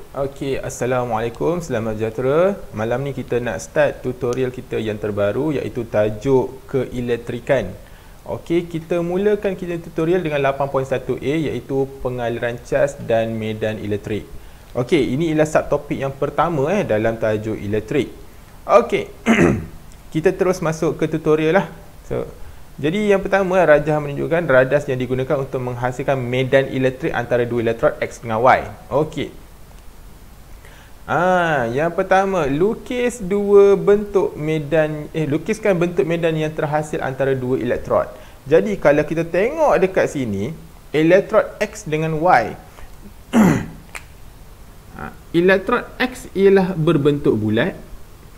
Okey, Assalamualaikum, selamat sejahtera. Malam ni kita nak start tutorial kita yang terbaru iaitu tajuk keelektrikan. Okey, kita mulakan kita tutorial dengan 8.1a iaitu pengaliran cas dan medan elektrik. Okey, ini ialah subtopik yang pertama dalam tajuk elektrik. Okey. Kita terus masuk ke tutorial lah. Jadi yang pertama, Rajah menunjukkan radas yang digunakan untuk menghasilkan medan elektrik antara dua elektrod X dengan Y. Okey. Yang pertama, lukiskan bentuk medan yang terhasil antara dua elektrod. Jadi kalau kita tengok dekat sini, elektrod X dengan Y. Elektrod X ialah berbentuk bulat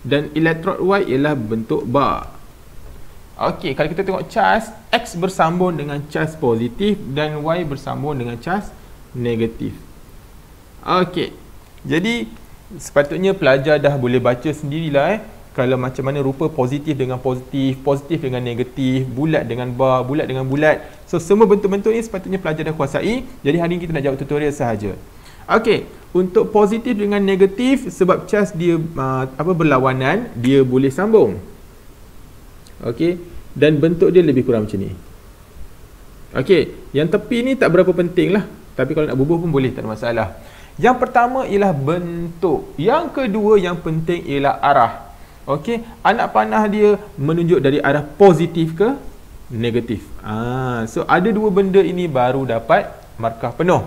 dan elektrod Y ialah bentuk bar. Okey, kalau kita tengok cas, X bersambung dengan cas positif dan Y bersambung dengan cas negatif. Okey. Jadi sepatutnya pelajar dah boleh baca sendirilah kalau macam mana rupa positif dengan positif, positif dengan negatif, bulat dengan bar, bulat dengan bulat. So semua bentuk-bentuk ni sepatutnya pelajar dah kuasai. Jadi hari ni kita nak jawab tutorial sahaja. Okey, untuk positif dengan negatif, sebab cas dia berlawanan, dia boleh sambung. Okey, dan bentuk dia lebih kurang macam ni. Okey, yang tepi ni tak berapa penting lah, tapi kalau nak bubuh pun boleh, tak ada masalah. Yang pertama ialah bentuk. Yang kedua yang penting ialah arah. Okey, anak panah dia menunjuk dari arah positif ke negatif. So ada dua benda ini baru dapat markah penuh.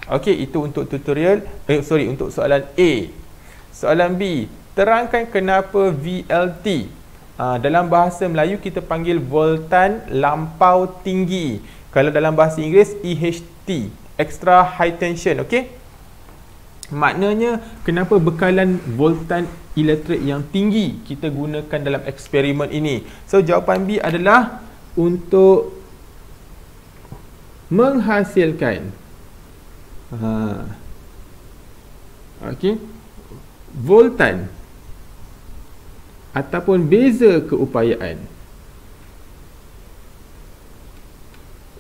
Okey, itu untuk tutorial untuk soalan A. Soalan B, terangkan kenapa VLT. Dalam bahasa Melayu kita panggil voltan lampau tinggi. Kalau dalam bahasa Inggeris EHT, extra high tension. Okey, maknanya kenapa bekalan voltan elektrik yang tinggi kita gunakan dalam eksperimen ini. So jawapan B adalah untuk menghasilkan okey, voltan ataupun beza keupayaan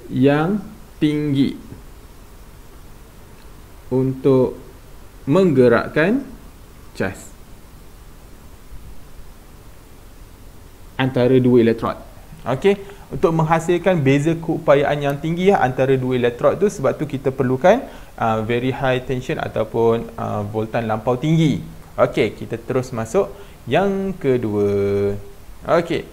yang tinggi untuk menggerakkan cas antara dua elektrod. Okey, untuk menghasilkan beza keupayaan yang tinggi antara dua elektrod tu, sebab tu kita perlukan very high tension ataupun voltan lampau tinggi. Okey, kita terus masuk yang kedua. Okey,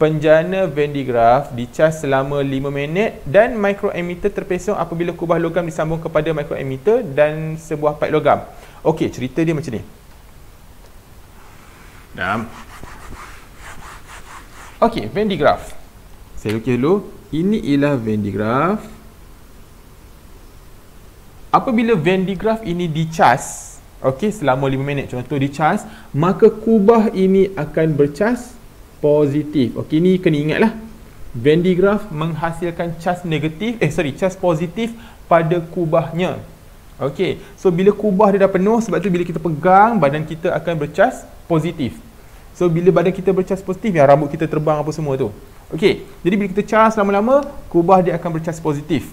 penjana Venn digraph dicas selama 5 minit dan mikroammeter terpesong apabila kubah logam disambung kepada mikroammeter dan sebuah paip logam. Okey, cerita dia macam ni. Okey, Venn digraph. Saya lukis dulu. Ini ialah Venn digraph. Apabila Venn digraph ini dicas, okey, selama 5 minit contoh dicas, maka kubah ini akan bercas positif. Okey, ni kena ingatlah. Venn digraph menghasilkan cas negatif, cas positif pada kubahnya. Okey, so bila kubah dia dah penuh, sebab tu bila kita pegang, badan kita akan bercas positif. So bila badan kita bercas positif, yang rambut kita terbang apa semua tu. Okey, jadi bila kita cas lama-lama, kubah dia akan bercas positif.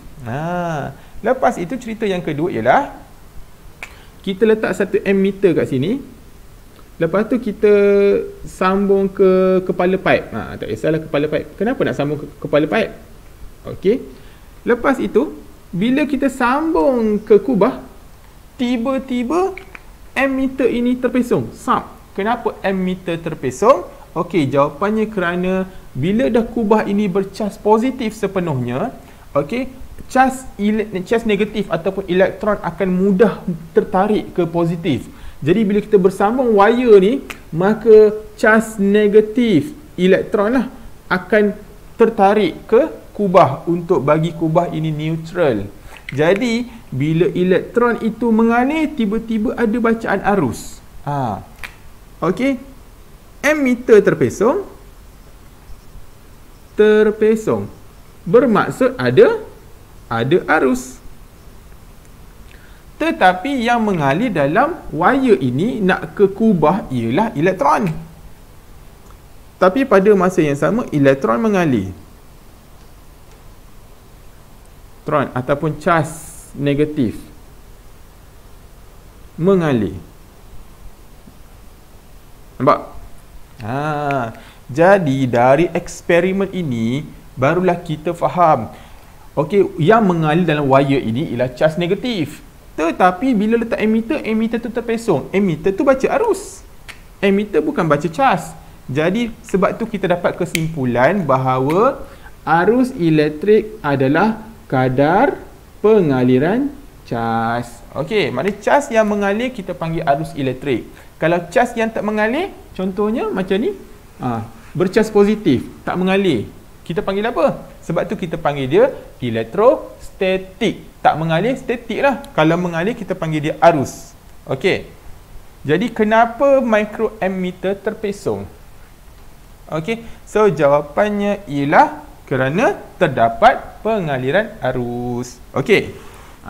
Lepas itu cerita yang kedua ialah kita letak satu ammeter kat sini. Lepas tu kita sambung ke kepala paip. Tak kisahlah kepala paip. Kenapa nak sambung ke kepala paip? Okey. Lepas itu, bila kita sambung ke kubah, tiba-tiba ammeter ini terpesong. Kenapa ammeter terpesong? Okey, jawapannya kerana bila dah kubah ini bercas positif sepenuhnya, okey, cas negatif ataupun elektron akan mudah tertarik ke positif. Jadi bila kita bersambung wire ni, maka cas negatif elektron lah akan tertarik ke kubah untuk bagi kubah ini neutral. Jadi bila elektron itu mengalir, tiba-tiba ada bacaan arus. Okey, ammeter terpesong bermaksud ada arus. Tetapi yang mengalir dalam wire ini nak ke kubah ialah elektron. Tapi pada masa yang sama, elektron mengalir. Elektron ataupun cas negatif mengalir. Nampak? Jadi dari eksperimen ini barulah kita faham. Okey, yang mengalir dalam wire ini ialah charge negatif. Tetapi bila letak emitter, emitter tu terpesong. Emitter tu baca arus. Emitter bukan baca charge. Jadi sebab tu kita dapat kesimpulan bahawa arus elektrik adalah kadar pengaliran cas. Okey, maknanya cas yang mengalir kita panggil arus elektrik. Kalau cas yang tak mengalir, contohnya macam ni, bercas positif, tak mengalir, kita panggil apa? Sebab tu kita panggil dia elektrostatik. Tak mengalir, statik lah. Kalau mengalir, kita panggil dia arus. Okey. Jadi kenapa microammeter terpesong? Okey, so jawapannya ialah kerana terdapat pengaliran arus. Okey.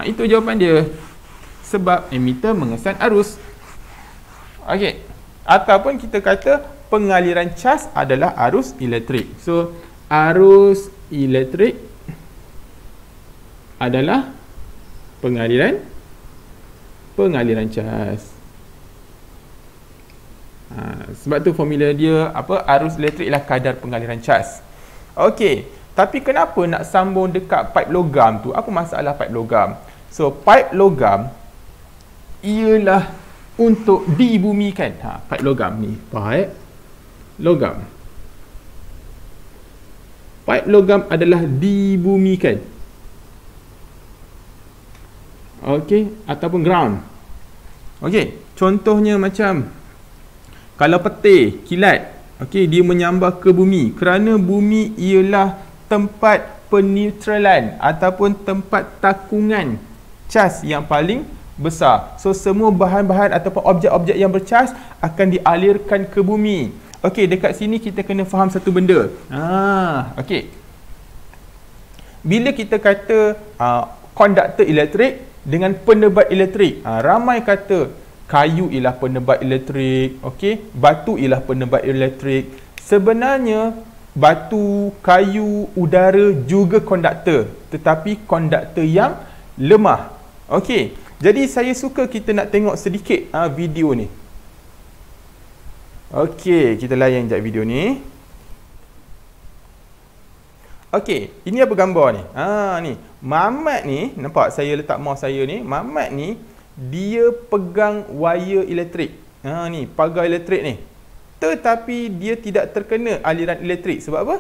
Itu jawapan dia. Sebab emitter mengesan arus. Okey. Ataupun kita kata pengaliran cas adalah arus elektrik. So, arus elektrik adalah pengaliran cas. Sebab tu formula dia apa? Arus elektrik ialah kadar pengaliran cas. Okey, tapi kenapa nak sambung dekat pipe logam tu? Apa masalah pipe logam? So, pipe logam ialah untuk dibumikan. Pipe logam ni, pipe logam. Pipe logam adalah dibumikan. Okey, ataupun ground. Okey, contohnya macam kalau petir, kilat, okey, dia menyambar ke bumi kerana bumi ialah tempat peneutralan ataupun tempat takungan cas yang paling besar. So semua bahan-bahan ataupun objek-objek yang bercas akan dialirkan ke bumi. Okey, dekat sini kita kena faham satu benda. Okey. Bila kita kata konduktor elektrik dengan penebat elektrik, ramai kata kayu ialah penebat elektrik, okey, batu ialah penebat elektrik. Sebenarnya batu, kayu, udara juga konduktor, tetapi konduktor yang lemah. Okey, jadi saya suka kita nak tengok sedikit video ni. Okey, kita layan sekejap video ni. Okey, ini apa gambar ni? Ni. Mamat ni, nampak saya letak mouse saya ni. Mamat ni, dia pegang wire elektrik. Ni, pagar elektrik ni. Tetapi dia tidak terkena aliran elektrik. Sebab apa?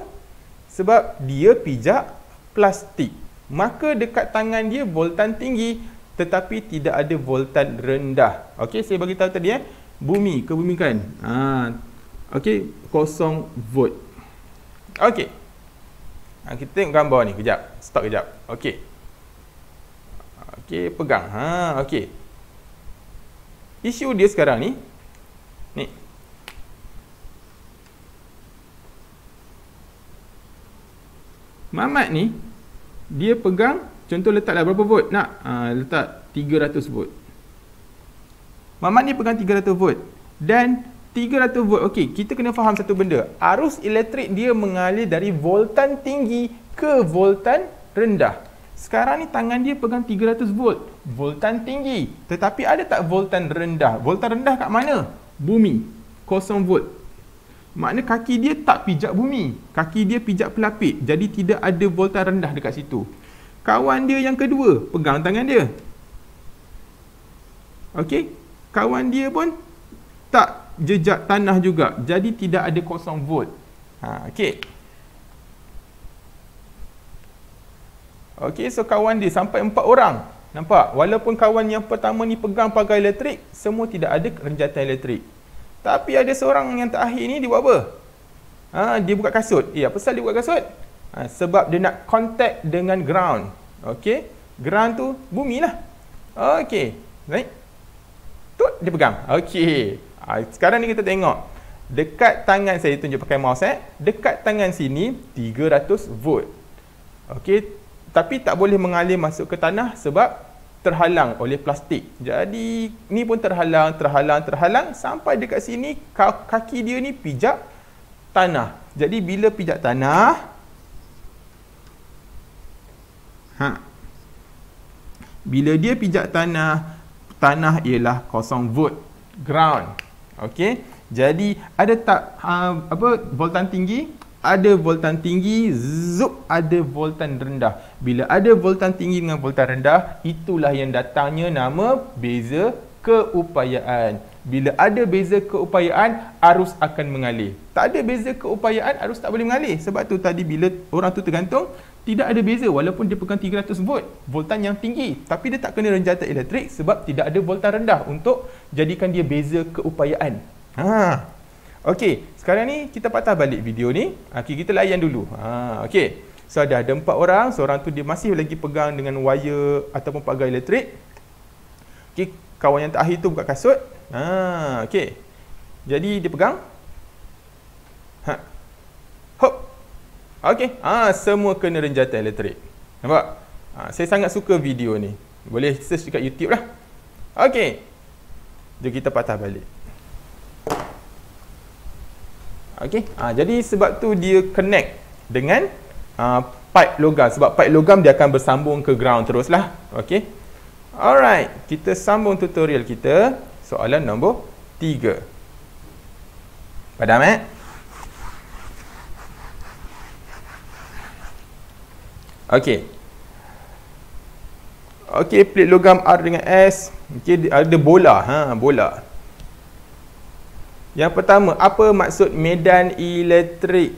Sebab dia pijak plastik. Maka dekat tangan dia voltan tinggi, tetapi tidak ada voltan rendah. Okey, saya bagi tahu tadi bumi, kebumikan. Okey, 0 volt. Okey. Kita tengok gambar ni kejap. Stop kejap. Okey. Okey, pegang. Okey. Isu dia sekarang ni. Ni. Mamat ni dia pegang, contoh letaklah berapa volt nak? Letak 300 volt. Mamat ni pegang 300 volt. Dan 300 volt, okey, kita kena faham satu benda. Arus elektrik dia mengalir dari voltan tinggi ke voltan rendah. Sekarang ni tangan dia pegang 300 volt. Voltan tinggi. Tetapi ada tak voltan rendah? Voltan rendah kat mana? Bumi. 0 volt. Makna kaki dia tak pijak bumi. Kaki dia pijak pelapik. Jadi tidak ada voltan rendah dekat situ. Kawan dia yang kedua, pegang tangan dia. Okey. Kawan dia pun tak jejak tanah juga. Jadi tidak ada 0 volt. Okey. Okey, so kawan dia sampai 4 orang. Nampak? Walaupun kawan yang pertama ni pegang pagar elektrik, semua tidak ada renjatan elektrik. Tapi ada seorang yang terakhir ni dia buat apa? Dia buka kasut. Apa pasal dia buka kasut? Sebab dia nak contact dengan ground. Okey. Ground tu bumi lah. Okey. Baik. Tu dia pegang. Okey. Sekarang ni kita tengok. Dekat tangan saya tunjuk pakai mouse dekat tangan sini 300 volt. Okey, tapi tak boleh mengalir masuk ke tanah sebab terhalang oleh plastik. Jadi ni pun terhalang sampai dekat sini kaki dia ni pijak tanah. Jadi bila pijak tanah, bila dia pijak tanah, tanah ialah 0 volt. Ground. Okey. Jadi ada tak voltan tinggi? Ada voltan tinggi, ada voltan rendah. Bila ada voltan tinggi dengan voltan rendah, itulah yang datangnya nama beza keupayaan. Bila ada beza keupayaan, arus akan mengalir. Tak ada beza keupayaan, arus tak boleh mengalir. Sebab tu tadi bila orang tu tergantung, tidak ada beza walaupun dia pegang 300 volt, voltan yang tinggi, tapi dia tak kena renjatan elektrik sebab tidak ada voltan rendah untuk jadikan dia beza keupayaan. Okey, sekarang ni kita patah balik video ni. Okey, kita layan dulu. Okey. So ada 4 orang, seorang tu dia masih lagi pegang dengan wire ataupun pagar elektrik. Okey, kawan yang terakhir tu buka kasut. Okey. Jadi dia pegang. Hop. Okey. Semua kena renjatan elektrik. Nampak? Saya sangat suka video ni. Boleh search dekat YouTube lah. Okey. Jom kita patah balik. Okey. Jadi sebab tu dia connect dengan pipe logam. Sebab pipe logam dia akan bersambung ke ground teruslah. Okey. Alright, kita sambung tutorial kita. Soalan nombor 3. Padam Okey. Okey, plate logam R dengan S. Okey, ada bola. Bola. Yang pertama, apa maksud medan elektrik?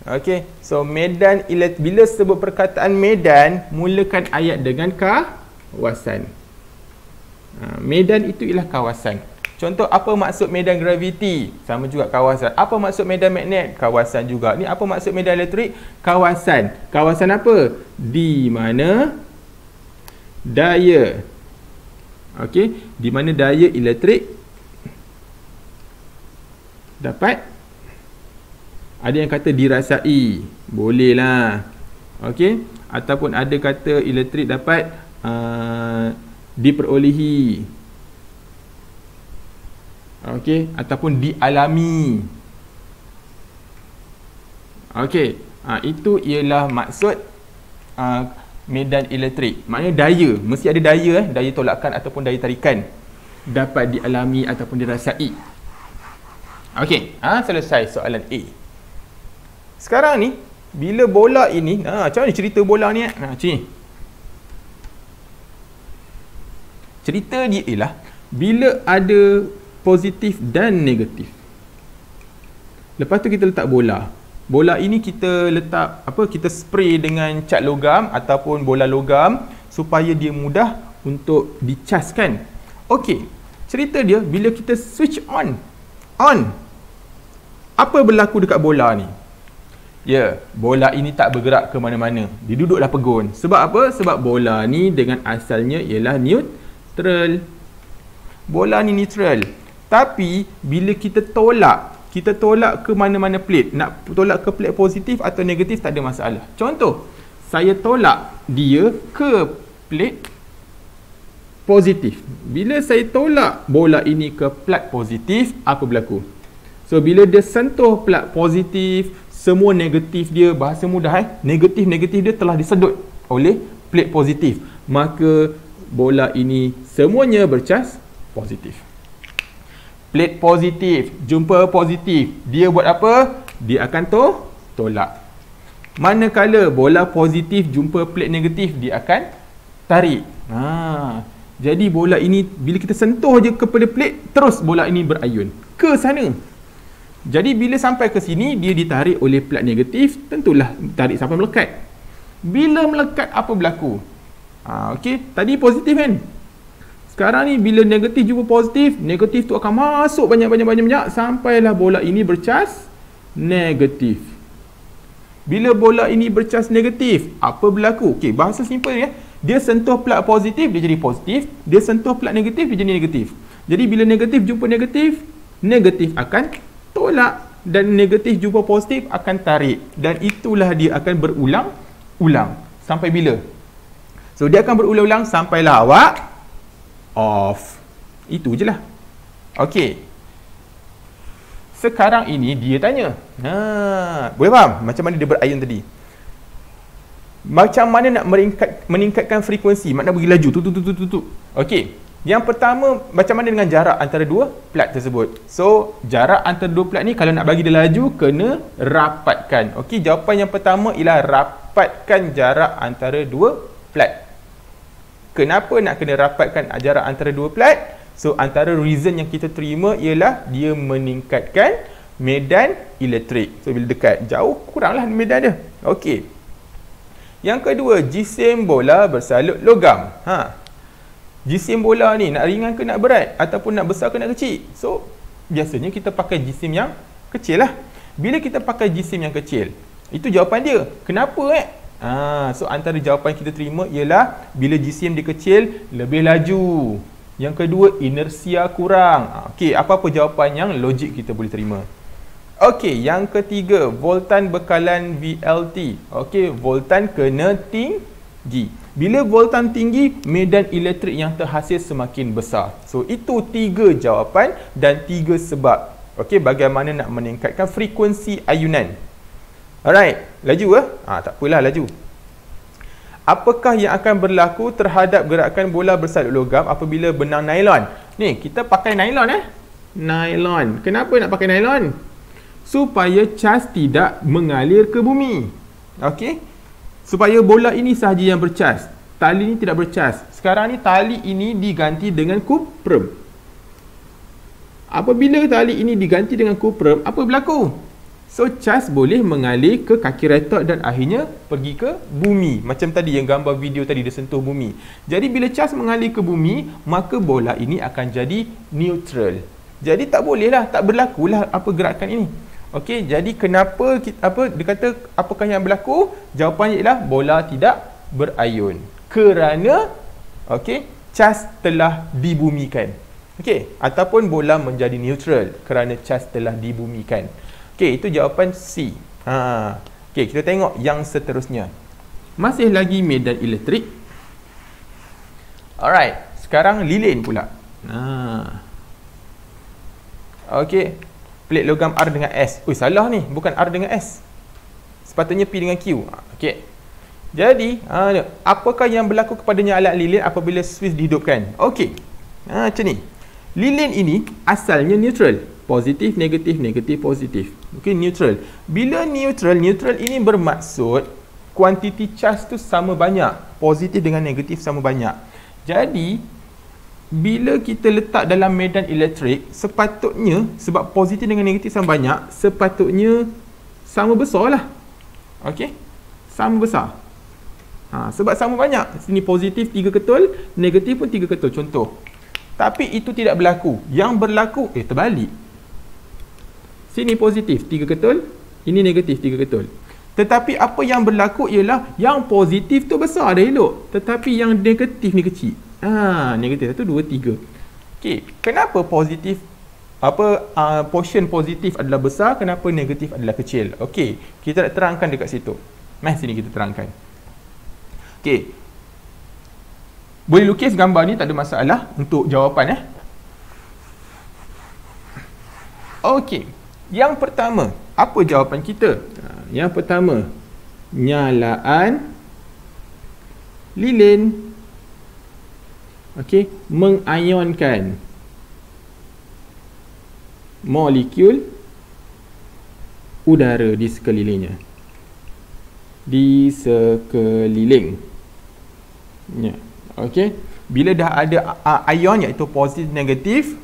Okey, so medan elektrik, bila sebut perkataan medan, mulakan ayat dengan kawasan. Medan itu ialah kawasan. Contoh, apa maksud medan graviti? Sama juga kawasan. Apa maksud medan magnet? Kawasan juga. Ni apa maksud medan elektrik? Kawasan. Kawasan apa? Di mana daya. Okey, di mana daya elektrik dapat, ada yang kata dirasai, boleh lah. Okey, ataupun ada kata elektrik dapat diperolehi. Okey, ataupun dialami. Okey, itu ialah maksud medan elektrik. Maknanya daya, mesti ada daya, daya tolakan ataupun daya tarikan dapat dialami ataupun dirasai. Okey, selesai soalan A. Sekarang ni, bila bola ini, macam mana cerita bola ni? Macam ni. Cerita dia ialah, bila ada positif dan negatif. Lepas tu kita letak bola. Bola ini kita letak, kita spray dengan cat logam ataupun bola logam supaya dia mudah untuk dicaskan. Okey, cerita dia, bila kita switch on. Apa berlaku dekat bola ni? Bola ini tak bergerak ke mana-mana. Dia duduklah pegun. Sebab apa? Sebab bola ni dengan asalnya ialah neutral. Bola ni neutral. Tapi bila kita tolak ke mana-mana plate, nak tolak ke plate positif atau negatif tak ada masalah. Contoh, saya tolak dia ke plate positif. Bila saya tolak bola ini ke plate positif, apa berlaku? So bila dia sentuh plate positif, semua negatif dia, bahasa mudah negatif-negatif dia telah disedut oleh plate positif. Maka bola ini semuanya bercas positif. Plate positif jumpa positif, dia buat apa? Dia akan tolak. Manakala bola positif jumpa plate negatif, dia akan tarik. Jadi bola ini bila kita sentuh je kepada plate, terus bola ini berayun ke sana. Jadi bila sampai ke sini, dia ditarik oleh plate negatif, tentulah tarik sampai melekat. Bila melekat, apa berlaku? Okey, tadi positif kan? Sekarang ni bila negatif jumpa positif, negatif tu akan masuk banyak sampailah bola ini bercas negatif. Bila bola ini bercas negatif, apa berlaku? Okey, bahasa simple ya. Dia sentuh plate positif, dia jadi positif. Dia sentuh plate negatif, dia jadi negatif. Jadi bila negatif jumpa negatif, negatif akan tolak dan negatif jumpa positif akan tarik. Dan itulah dia akan berulang-ulang. Sampai bila? So dia akan berulang-ulang sampailah awak off. Itu je lah. Okey. Sekarang ini dia tanya. Boleh faham macam mana dia berayun tadi? Macam mana nak meningkatkan frekuensi? Makna bagi laju tu. Okey. Yang pertama, macam mana dengan jarak antara dua plat tersebut? So, jarak antara dua plat ni kalau nak bagi dia laju, kena rapatkan. Okey, jawapan yang pertama ialah rapatkan jarak antara dua plat. Kenapa nak kena rapatkan jarak antara dua plat? So, antara reason yang kita terima ialah dia meningkatkan medan elektrik. So, bila dekat jauh, kuranglah medan dia. Okey. Yang kedua, jisim bola bersalut logam. Jisim bola ni nak ringan ke nak berat? Ataupun nak besar ke nak kecil? So, biasanya kita pakai jisim yang kecil lah. Bila kita pakai jisim yang kecil, itu jawapan dia. Kenapa so, antara jawapan kita terima ialah bila jisim dia kecil, lebih laju. Yang kedua, inersia kurang. Okey, apa-apa jawapan yang logik kita boleh terima. Okey, yang ketiga, voltan bekalan VLT. Okey, voltan kena tinggi. Bila voltan tinggi, medan elektrik yang terhasil semakin besar. So, itu 3 jawapan dan 3 sebab. Okey, bagaimana nak meningkatkan frekuensi ayunan. Alright, laju tak apalah laju. Apakah yang akan berlaku terhadap gerakan bola bersalut logam apabila benang nailon? Ni, kita pakai nailon Nailon. Kenapa nak pakai nailon? Supaya cas tidak mengalir ke bumi. Okey? Supaya bola ini sahaja yang bercas. Tali ini tidak bercas. Sekarang ni tali ini diganti dengan kuprum. Apabila tali ini diganti dengan kuprum, apa berlaku? So, cas boleh mengalir ke kaki retot dan akhirnya pergi ke bumi. Macam tadi yang gambar video tadi dia sentuh bumi. Jadi, bila cas mengalir ke bumi, maka bola ini akan jadi neutral. Jadi, tak bolehlah, tak berlakulah apa gerakan ini. Okey, jadi kenapa dia kata apakah yang berlaku? Jawapannya ialah bola tidak berayun. Kerana cas telah dibumikan. Okey, ataupun bola menjadi neutral kerana cas telah dibumikan. Okey, itu jawapan C. Okey, kita tengok yang seterusnya. Masih lagi medan elektrik. Alright, sekarang lilin pula. Okey, plate logam R dengan S. Salah ni, bukan R dengan S. Sepatutnya P dengan Q. Okey. Jadi, apakah yang berlaku kepadanya alat lilin apabila switch dihidupkan? Okey. Macam ni. Lilin ini asalnya neutral. Positif, negatif, negatif, positif. Okey, neutral. Bila neutral ini bermaksud kuantiti charge tu sama banyak. Positif dengan negatif sama banyak. Jadi, bila kita letak dalam medan elektrik, sepatutnya, sebab positif dengan negatif sama banyak, sepatutnya sama besar lah. Okey? Sama besar. Sebab sama banyak. Sini positif 3 ketul, negatif pun 3 ketul. Contoh. Tapi itu tidak berlaku. Yang berlaku, terbalik. Sini positif 3 ketul, ini negatif 3 ketul. Tetapi apa yang berlaku ialah yang positif tu besar dah elok, tetapi yang negatif ni kecil. Negatif 1, 2, 3. Okey, kenapa positif portion positif adalah besar, kenapa negatif adalah kecil? Okey, kita nak terangkan dekat situ. Sini kita terangkan. Okey. Boleh lukis gambar ni, tak ada masalah untuk jawapan Okey. Yang pertama, apa jawapan kita? Yang pertama, nyalaan lilin mengayonkan molekul udara di sekelilingnya. Di sekelilingnya. Okey. Bila dah ada ion iaitu positif negatif,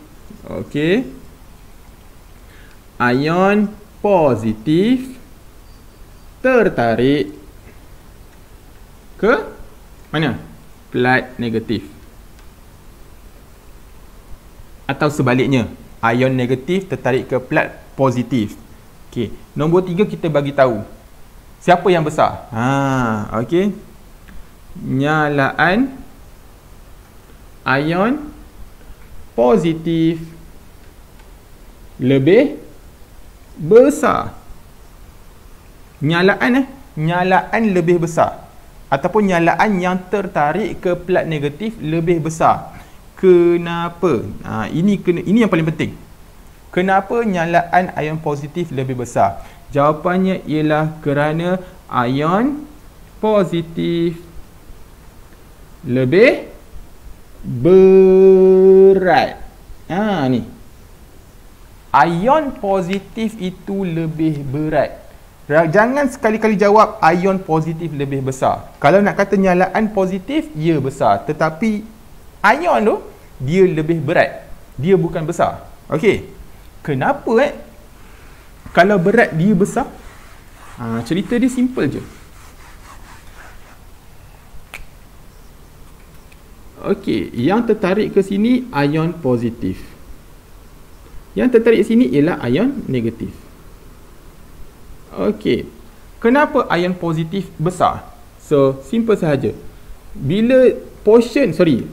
ion positif tertarik ke mana? Plat negatif. Atau sebaliknya, ion negatif tertarik ke plat positif. Okey, nombor 3 kita bagi tahu. Siapa yang besar? Okey. Nyalaan ion positif lebih besar. Nyalaan lebih besar ataupun nyalaan yang tertarik ke plat negatif lebih besar. Kenapa? Ini yang paling penting. Kenapa nyalaan ion positif lebih besar? Jawapannya ialah kerana ion positif lebih berat. Ni. Ion positif itu lebih berat. Jangan sekali-kali jawab ion positif lebih besar. Kalau nak kata nyalaan positif, ia besar. Tetapi ion tu, dia lebih berat. Dia bukan besar. Okey. Kenapa kalau berat dia besar? Cerita dia simple je. Okey, yang tertarik ke sini ion positif. Yang tertarik ke sini ialah ion negatif. Okey. Kenapa ion positif besar? So, simple sahaja. Bila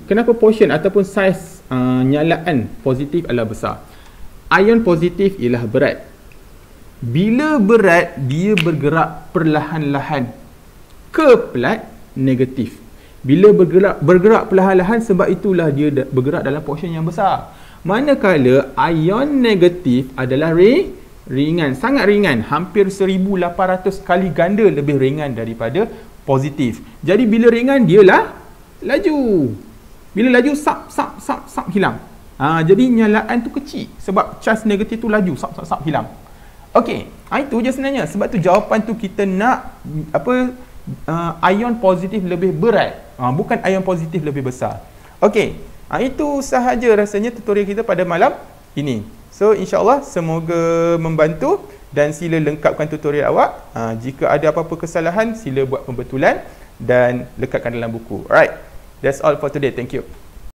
kenapa portion ataupun saiz nyalaan positif adalah besar? Ion positif ialah berat. Bila berat, dia bergerak perlahan-lahan ke plat negatif. Bila bergerak perlahan-lahan, sebab itulah dia bergerak dalam portion yang besar. Manakala ion negatif adalah ringan, sangat ringan, hampir 1800 kali ganda lebih ringan daripada positif. Jadi bila ringan, dialah laju. Bila laju, sap hilang. Jadi nyalaan tu kecil sebab charge negatif tu laju, sap hilang. Okey, itu je sebenarnya. Sebab tu jawapan tu kita nak ion positif lebih berat, bukan ion positif lebih besar. Okey, itu sahaja rasanya tutorial kita pada malam ini. So insya-Allah semoga membantu dan sila lengkapkan tutorial awak. Jika ada apa-apa kesalahan, sila buat pembetulan dan lekatkan dalam buku. Alright, that's all for today. Thank you.